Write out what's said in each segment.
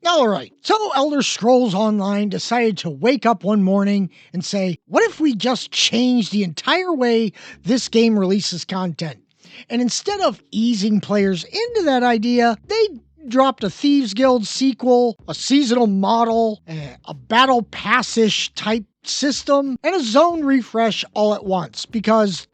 Alright, so Elder Scrolls Online decided to wake up one morning and say, what if we just change the entire way this game releases content? And instead of easing players into that idea, they dropped a Thieves Guild sequel, a seasonal model, a battle pass-ish type system, and a zone refresh all at once because,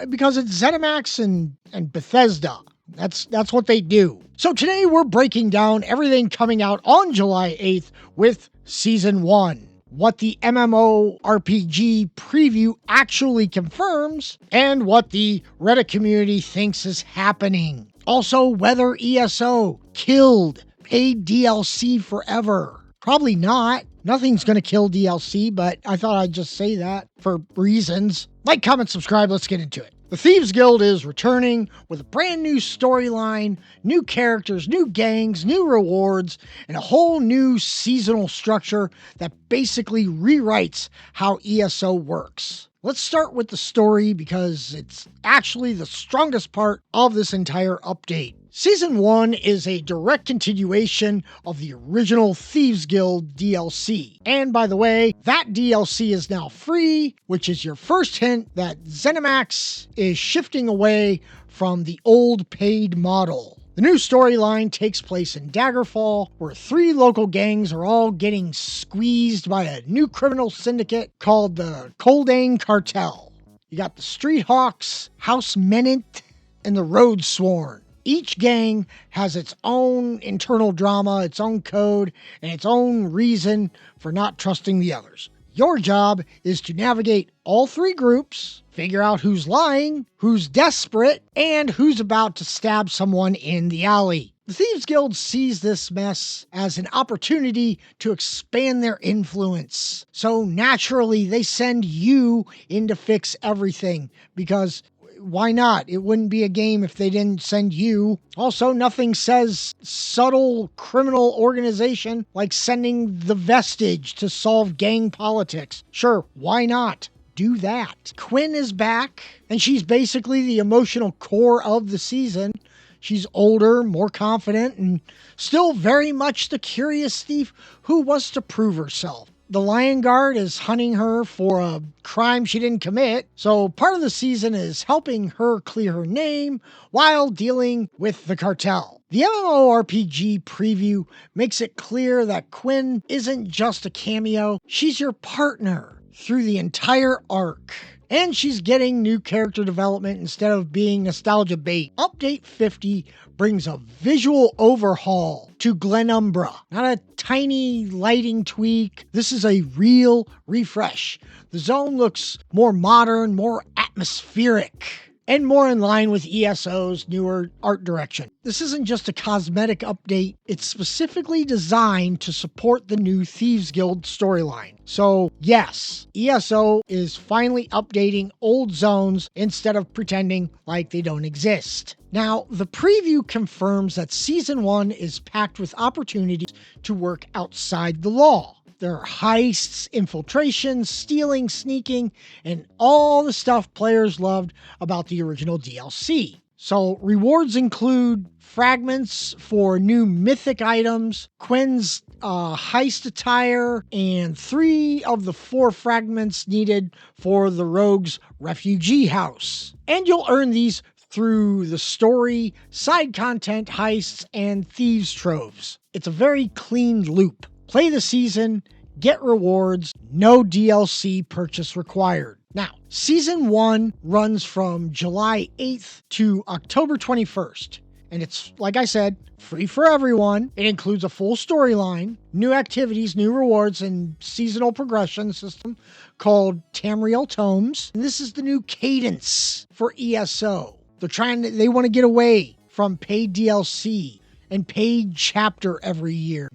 because it's ZeniMax and Bethesda. That's what they do. So today we're breaking down everything coming out on July 8th with Season 1, what the MMORPG preview actually confirms, and what the Reddit community thinks is happening. Also, whether ESO killed paid DLC forever. Probably not. Nothing's going to kill DLC, but I thought I'd just say that for reasons. Like, comment, subscribe, let's get into it. The Thieves Guild is returning with a brand new storyline, new characters, new gangs, new rewards, and a whole new seasonal structure that basically rewrites how ESO works. Let's start with the story because it's actually the strongest part of this entire update. Season 1 is a direct continuation of the original Thieves Guild DLC. And by the way, that DLC is now free, which is your first hint that ZeniMax is shifting away from the old paid model. The new storyline takes place in Daggerfall, where 3 local gangs are all getting squeezed by a new criminal syndicate called the Koldane Cartel. You got the Street Hawks, House Menant, and the Road Sworn. Each gang has its own internal drama, its own code, and its own reason for not trusting the others. Your job is to navigate all 3 groups, figure out who's lying, who's desperate, and who's about to stab someone in the alley. The Thieves Guild sees this mess as an opportunity to expand their influence. So naturally, they send you in to fix everything because why not? It wouldn't be a game if they didn't send you. Also, nothing says subtle criminal organization like sending the Vestige to solve gang politics. Sure, why not? Do that. Quinn is back, and she's basically the emotional core of the season. She's older, more confident, and still very much the curious thief who wants to prove herself. The Lion Guard is hunting her for a crime she didn't commit, so part of the season is helping her clear her name while dealing with the cartel. The MMORPG preview makes it clear that Quinn isn't just a cameo, she's your partner through the entire arc. And she's getting new character development instead of being nostalgia bait. Update 50 brings a visual overhaul to Glenumbra. Not a tiny lighting tweak. This is a real refresh. The zone looks more modern, more atmospheric, and more in line with ESO's newer art direction. This isn't just a cosmetic update, it's specifically designed to support the new Thieves Guild storyline. So yes, ESO is finally updating old zones instead of pretending like they don't exist. Now, the preview confirms that Season 1 is packed with opportunities to work outside the law. There are heists, infiltrations, stealing, sneaking, and all the stuff players loved about the original DLC. So rewards include fragments for new mythic items, Quinn's heist attire, and 3 of the 4 fragments needed for the rogue's refugee house. And you'll earn these through the story, side content, heists, and thieves' troves. It's a very clean loop. Play the season, get rewards, no DLC purchase required. Now, Season 1 runs from July 8th to October 21st. And it's, like I said, free for everyone. It includes a full storyline, new activities, new rewards, and seasonal progression system called Tamriel Tomes. And this is the new cadence for ESO. They want to get away from paid DLC and paid chapter every year.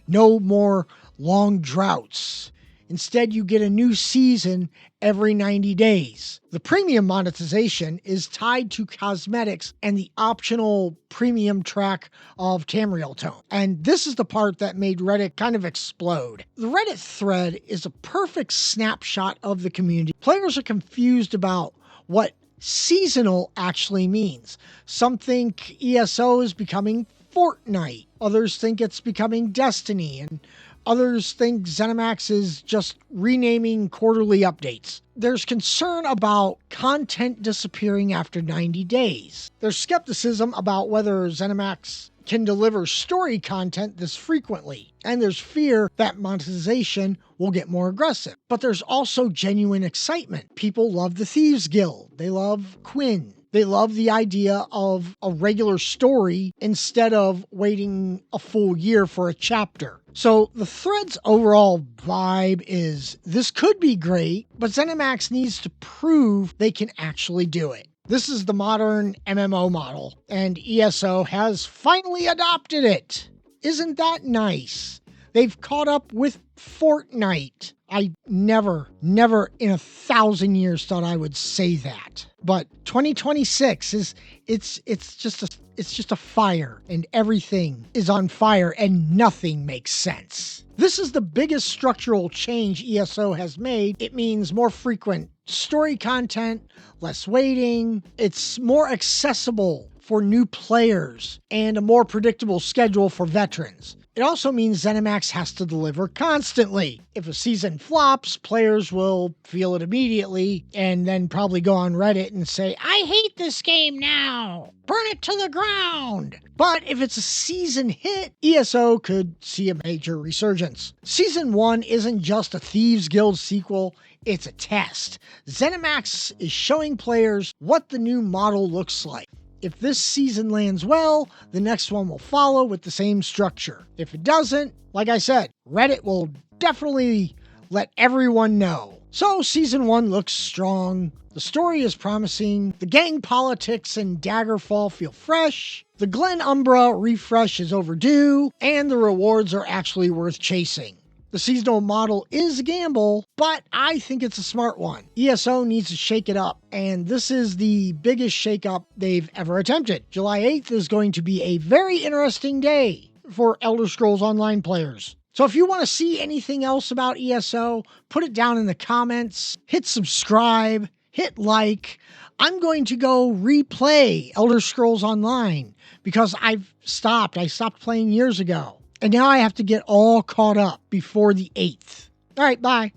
No more long droughts. Instead, you get a new season every 90 days. The premium monetization is tied to cosmetics and the optional premium track of Tamriel Tome. And this is the part that made Reddit kind of explode. The Reddit thread is a perfect snapshot of the community. Players are confused about what seasonal actually means. Some think ESO is becoming Fortnite. Others think it's becoming Destiny, and others think ZeniMax is just renaming quarterly updates. There's concern about content disappearing after 90 days. There's skepticism about whether ZeniMax can deliver story content this frequently, and there's fear that monetization will get more aggressive. But there's also genuine excitement. People love the Thieves Guild. They love Quinn. They love the idea of a regular story instead of waiting a full year for a chapter. So the Threads overall vibe is this could be great, but ZeniMax needs to prove they can actually do it. This is the modern MMO model, and ESO has finally adopted it. Isn't that nice? They've caught up with Fortnite. I never in 1,000 years thought I would say that. But 2026 it's just a fire, and everything is on fire and nothing makes sense. This is the biggest structural change ESO has made. It means more frequent story content, less waiting. It's more accessible for new players and a more predictable schedule for veterans. It also means ZeniMax has to deliver constantly. If a season flops, players will feel it immediately and then probably go on Reddit and say, "I hate this game now! Burn it to the ground!" But if it's a season hit, ESO could see a major resurgence. Season 1 isn't just a Thieves Guild sequel, it's a test. ZeniMax is showing players what the new model looks like. If this season lands well, the next one will follow with the same structure. If it doesn't, like I said, Reddit will definitely let everyone know. So season 1 looks strong. The story is promising. The gang politics and Daggerfall feel fresh. The Glen Umbra refresh is overdue, and the rewards are actually worth chasing. The seasonal model is a gamble, but I think it's a smart one. ESO needs to shake it up, and this is the biggest shakeup they've ever attempted. July 8th is going to be a very interesting day for Elder Scrolls Online players. So if you want to see anything else about ESO, put it down in the comments, hit subscribe, hit like. I'm going to go replay Elder Scrolls Online because I stopped playing years ago. And now I have to get all caught up before the 8th. All right, bye.